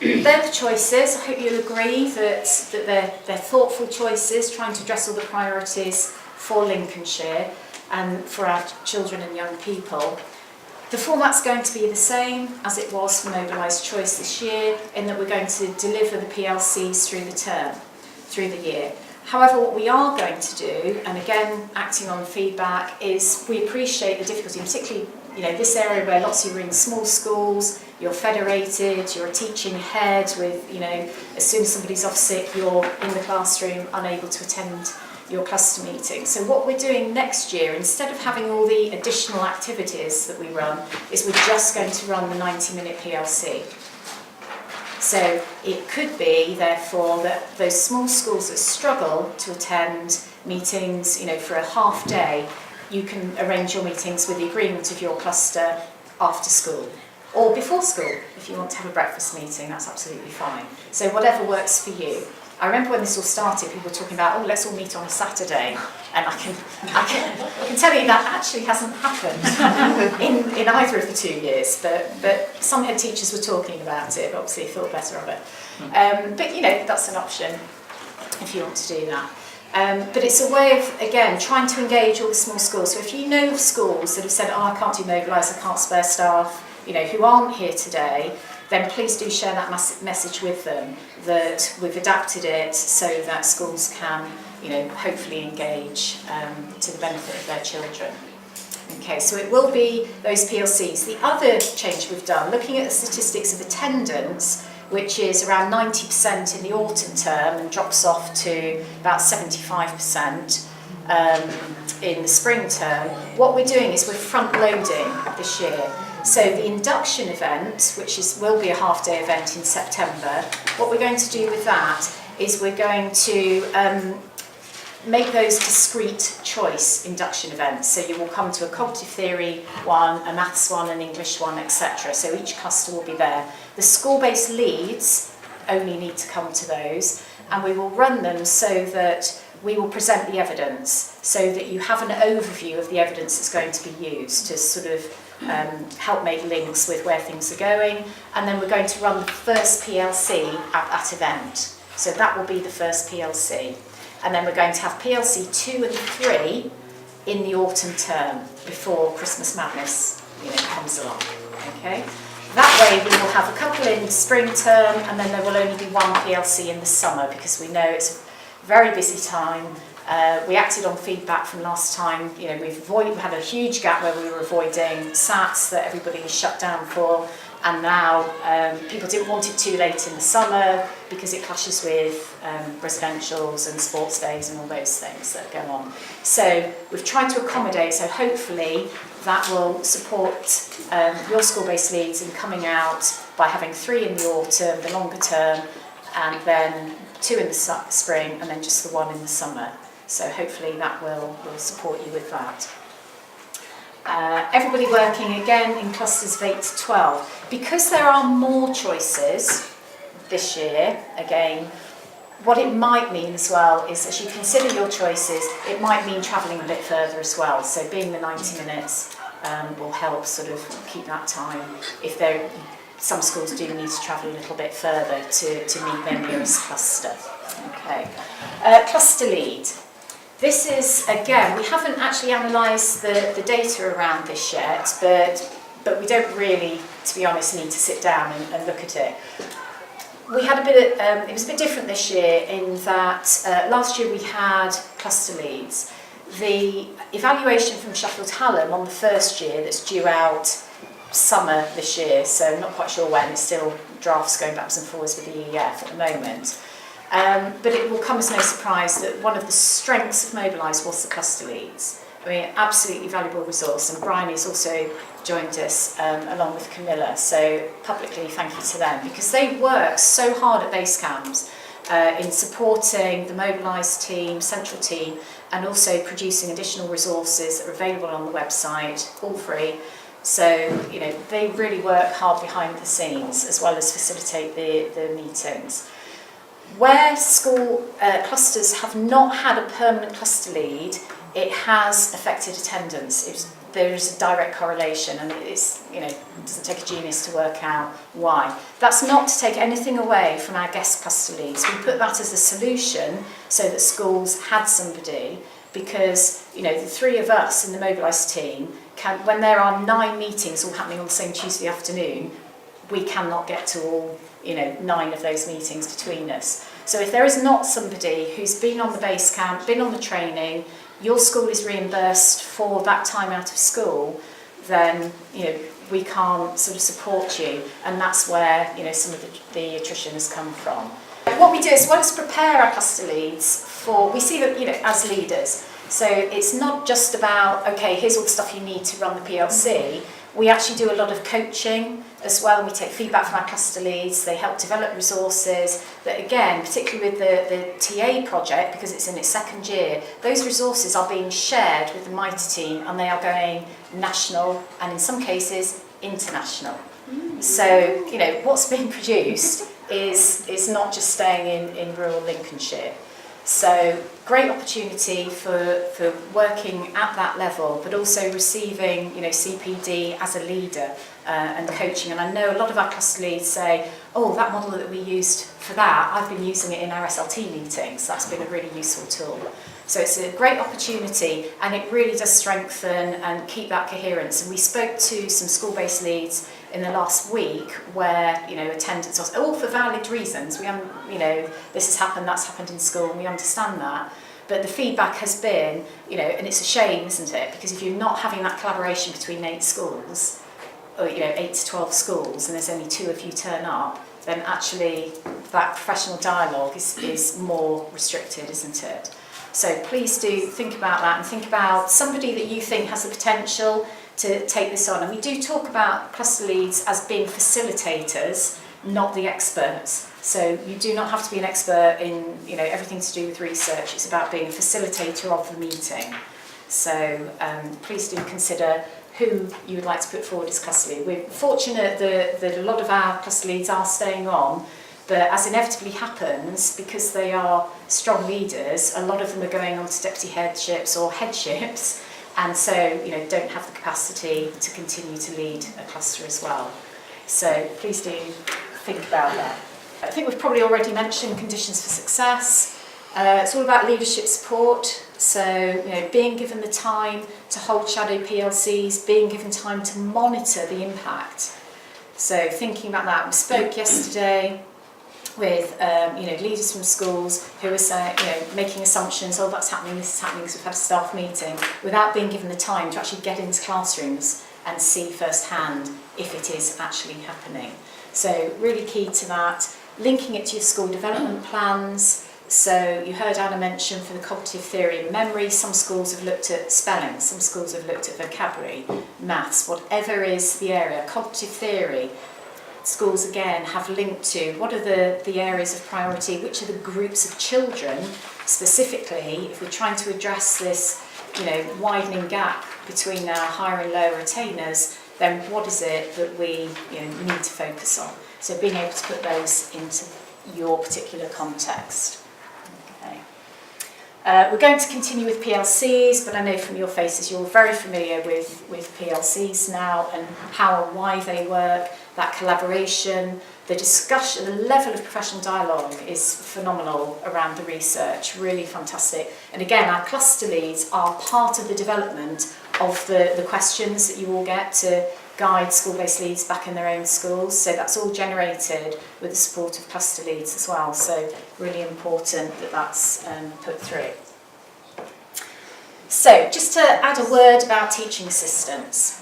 they're the choices. I hope you'll agree that they're thoughtful choices, trying to address all the priorities for Lincolnshire and for our children and young people. The format's going to be the same as it was for Mobilise Choice this year, in that we're going to deliver the PLCs through the term, through the year. However, what we are going to do, and again acting on feedback, is we appreciate the difficulty, particularly this area where lots of you are in small schools, you're federated, you're a teaching head with, as soon as somebody's off sick, you're in the classroom unable to attend your cluster meeting. So what we're doing next year, instead of having all the additional activities that we run, is we're just going to run the 90-minute PLC. So it could be, therefore, that those small schools that struggle to attend meetings, for a half day, you can arrange your meetings with the agreement of your cluster after school or before school. If you want to have a breakfast meeting, that's absolutely fine. So whatever works for you. I remember when this all started, people were talking about, let's all meet on a Saturday. And I can tell you that actually hasn't happened in either of the 2 years. But some head teachers were talking about it, obviously thought better of it. But that's an option if you want to do that. But it's a way of, again, trying to engage all the small schools. So if you know of schools that have said, I can't do Mobilise, I can't spare staff, who aren't here today, then please do share that message with them, that we've adapted it so that schools can, hopefully engage to the benefit of their children. Okay, so it will be those PLCs. The other change we've done, looking at the statistics of attendance, which is around 90% in the autumn term and drops off to about 75% in the spring term, what we're doing is we're front-loading this year. So the induction event, which will be a half-day event in September, what we're going to do with that is we're going to make those discrete choice induction events. So you will come to a cognitive theory one, a maths one, an English one, etc. So each cluster will be there. The school-based leads only need to come to those, and we will run them so that we will present the evidence, so that you have an overview of the evidence that's going to be used to sort of help make links with where things are going. And then we're going to run the first PLC at that event. So that will be the first PLC. And then we're going to have PLC 2 and 3 in the autumn term before Christmas Madness comes along. Okay? That way we will have a couple in spring term, and then there will only be one PLC in the summer, because we know it's a very busy time. We acted on feedback from last time. We've had a huge gap where we were avoiding SATs that everybody was shut down for, and now people didn't want it too late in the summer because it clashes with residentials and sports days and all those things that go on. So we've tried to accommodate, so hopefully that will support your school-based leads in coming out by having 3 in the autumn, the longer term, and then 2 in the spring, and then just the 1 in the summer. So hopefully that will support you with that. Everybody working again in clusters of 8 to 12. Because there are more choices this year, again, what it might mean as well is, as you consider your choices, it might mean travelling a bit further as well. So being the 90 minutes will help sort of keep that time. If some schools do need to travel a little bit further to meet their nearest cluster. Okay. Cluster lead. This is, again, we haven't actually analysed the data around this yet, but we don't really, to be honest, need to sit down and look at it. We had it was a bit different this year in that last year we had cluster leads. The evaluation from Sheffield Hallam on the first year, that's due out summer this year, so I'm not quite sure when, it's still drafts going backwards and forwards with the EEF at the moment. But it will come as no surprise that one of the strengths of Mobilise was the cluster leads. I mean, absolutely valuable resource, and Brian has also joined us along with Camilla, so publicly thank you to them, because they work so hard at base camps in supporting the Mobilise team, central team, and also producing additional resources that are available on the website, all free. So, they really work hard behind the scenes as well as facilitate the meetings. Where school clusters have not had a permanent cluster lead, it has affected attendance. It's there's a direct correlation, and it's, it doesn't take a genius to work out why. That's not to take anything away from our guest cluster leads. We put that as a solution so that schools had somebody, because the three of us in the Mobilise team can, when there are 9 meetings all happening on the same Tuesday afternoon, we cannot get to all 9 of those meetings between us. So if there is not somebody who's been on the base camp, been on the training, your school is reimbursed for that time out of school, then we can't sort of support you, and that's where some of the attrition has come from. What we do is, let's prepare our cluster leads for, we see that as leaders. So it's not just about, okay, here's all the stuff you need to run the PLC. We actually do a lot of coaching as well, and we take feedback from our cluster leads. They help develop resources that, again, particularly with the TA project, because it's in its 2nd year, those resources are being shared with the Mitre team, and they are going national and in some cases international. So, what's being produced is not just staying in rural Lincolnshire. So great opportunity for working at that level, but also receiving CPD as a leader and coaching. And I know a lot of our cluster leads say, oh, that model that we used for that, I've been using it in our SLT meetings. That's been a really useful tool. So it's a great opportunity, and it really does strengthen and keep that coherence. And we spoke to some school-based leads in the last week where attendance was all for valid reasons. We this has happened, that's happened in school, and we understand that. But the feedback has been, and it's a shame, isn't it? Because if you're not having that collaboration between 8 schools, or 8 to 12 schools, and there's only 2 of you turn up, then actually that professional dialogue is more restricted, isn't it? So please do think about that, and think about somebody that you think has the potential to take this on. And we do talk about cluster leads as being facilitators, not the experts. So you do not have to be an expert in everything to do with research. It's about being a facilitator of the meeting. So please do consider who you would like to put forward as cluster lead. We're fortunate that a lot of our cluster leads are staying on, but as inevitably happens, because they are strong leaders, a lot of them are going on to deputy headships or headships, and so don't have the capacity to continue to lead a cluster as well. So please do think about that. I think we've probably already mentioned conditions for success. It's all about leadership support. So being given the time to hold shadow PLCs, being given time to monitor the impact. So thinking about that, we spoke yesterday with leaders from schools who were saying, making assumptions, oh, that's happening, this is happening, because we've had a staff meeting, without being given the time to actually get into classrooms and see firsthand if it is actually happening. So really key to that. Linking it to your school development plans. So you heard Anna mention for the cognitive theory and memory, some schools have looked at spelling, some schools have looked at vocabulary, maths, whatever is the area. Cognitive theory, schools again have linked to what are the areas of priority, which are the groups of children specifically, if we're trying to address this widening gap between our higher and lower attainers, then what is it that we need to focus on? So being able to put those into your particular context. Okay. We're going to continue with PLCs, but I know from your faces you're very familiar with PLCs now and how and why they work, that collaboration, the discussion, the level of professional dialogue is phenomenal around the research, really fantastic. And again, our cluster leads are part of the development of the questions that you all get to guide school-based leads back in their own schools. So that's all generated with the support of cluster leads as well. So really important that that's put through. So just to add a word about teaching assistants.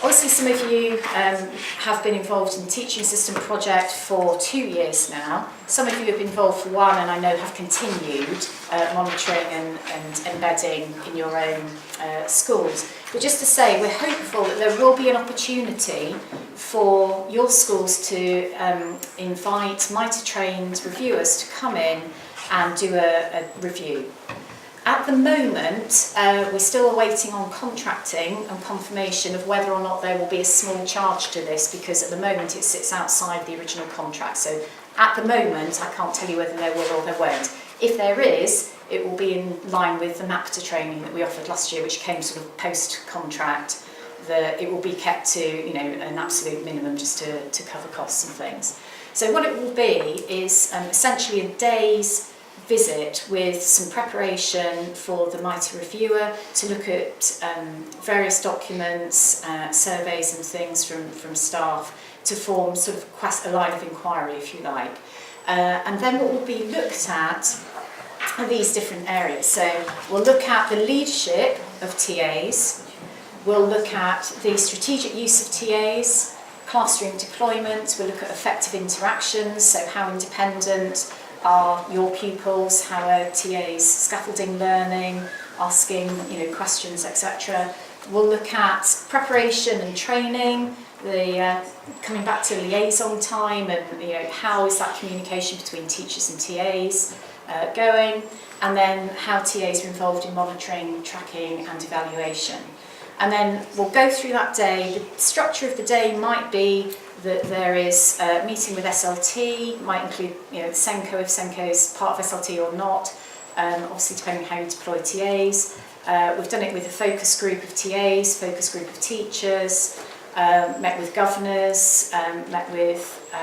Obviously some of you have been involved in the teaching assistant project for 2 years now. Some of you have been involved for 1 and I know have continued monitoring and embedding in your own schools. But just to say, we're hopeful that there will be an opportunity for your schools to invite MITRE-trained reviewers to come in and do a review. At the moment, we're still awaiting on contracting and confirmation of whether or not there will be a small charge to this, because at the moment it sits outside the original contract. So at the moment, I can't tell you whether there will or there won't. If there is, it will be in line with the MAPTA training that we offered last year, which came sort of post-contract, that it will be kept to, you know, an absolute minimum just to cover costs and things. So what it will be is essentially a day's visit with some preparation for the Mighty Reviewer to look at various documents, surveys and things from staff to form sort of a line of inquiry, if you like. And then what will be looked at are these different areas. So we'll look at the leadership of TAs, we'll look at the strategic use of TAs, classroom deployment, we'll look at effective interactions, so how independent are your pupils, how are TAs scaffolding learning, asking, you know, questions, etc. We'll look at preparation and training, the coming back to liaison time, and, you know, how is that communication between teachers and TAs going, and then how TAs are involved in monitoring, tracking and evaluation. And then we'll go through that day. The structure of the day might be that there is a meeting with SLT, might include, you know, SENCO if SENCO is part of SLT or not, obviously depending on how you deploy TAs. We've done it with a focus group of TAs, focus group of teachers, met with governors, met with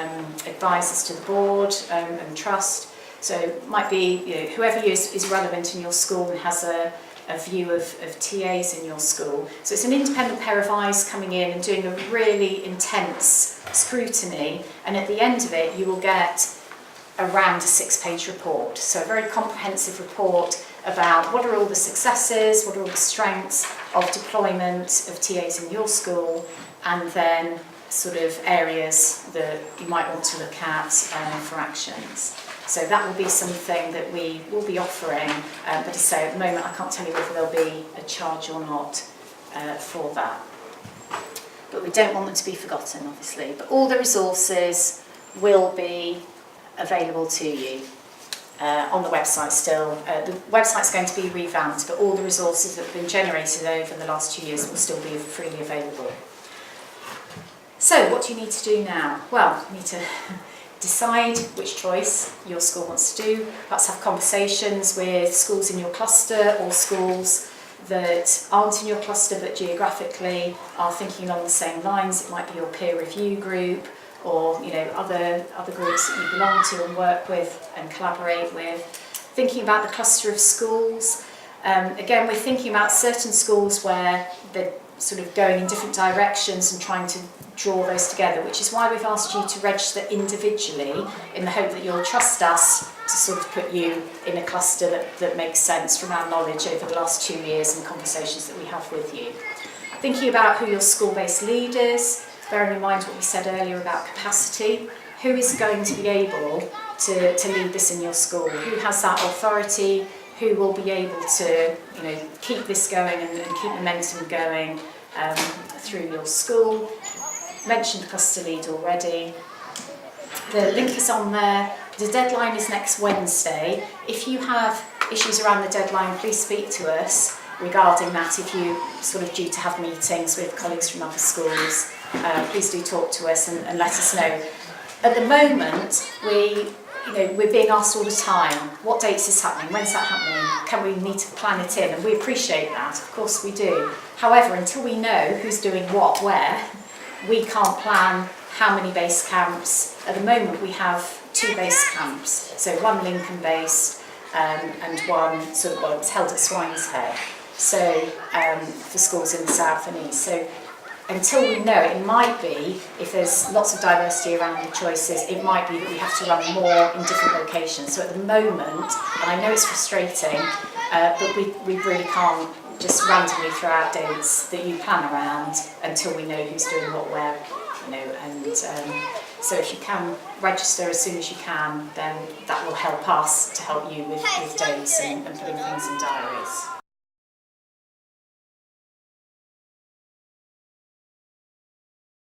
advisors to the board and trust. So it might be, you know, whoever is relevant in your school and has a view of TAs in your school. So it's an independent pair of eyes coming in and doing a really intense scrutiny, and at the end of it you will get around a 6-page report. So a very comprehensive report about what are all the successes, what are all the strengths of deployment of TAs in your school, and then sort of areas that you might want to look at for actions. So that will be something that we will be offering, but as I say, at the moment I can't tell you whether there'll be a charge or not for that. But we don't want them to be forgotten, obviously. But all the resources will be available to you on the website still. The website's going to be revamped, but all the resources that have been generated over the last 2 years will still be freely available. So what do you need to do now? Well, you need to decide which choice your school wants to do. Perhaps have conversations with schools in your cluster or schools that aren't in your cluster but geographically are thinking along the same lines. It might be your peer review group, or, you know, other groups that you belong to and work with and collaborate with. Thinking about the cluster of schools. Again, we're thinking about certain schools where they're sort of going in different directions and trying to draw those together, which is why we've asked you to register individually in the hope that you'll trust us to sort of put you in a cluster that makes sense from our knowledge over the last 2 years and conversations that we have with you. Thinking about who your school-based lead is, bearing in mind what we said earlier about capacity, who is going to be able to lead this in your school, who has that authority, who will be able to, you know, keep this going and keep momentum going through your school. Mentioned cluster lead already. The link is on there. The deadline is next Wednesday. If you have issues around the deadline, please speak to us regarding that. If you sort of due to have meetings with colleagues from other schools, please do talk to us and let us know. At the moment, we're being asked all the time, what dates is happening, when's that happening, can we need to plan it in, and we appreciate that, of course we do. However, until we know who's doing what, where, we can't plan how many base camps. At the moment we have 2 base camps, so one Lincoln based and one sort of, well, it's held at Swine's Head, so for schools in the south and east. So until we know, it might be, if there's lots of diversity around the choices, it might be that we have to run more in different locations. So at the moment, and I know it's frustrating, but we really can't just randomly throw out dates that you plan around until we know who's doing what where, you know, and so if you can register as soon as you can, then that will help us to help you with dates and putting things in diaries.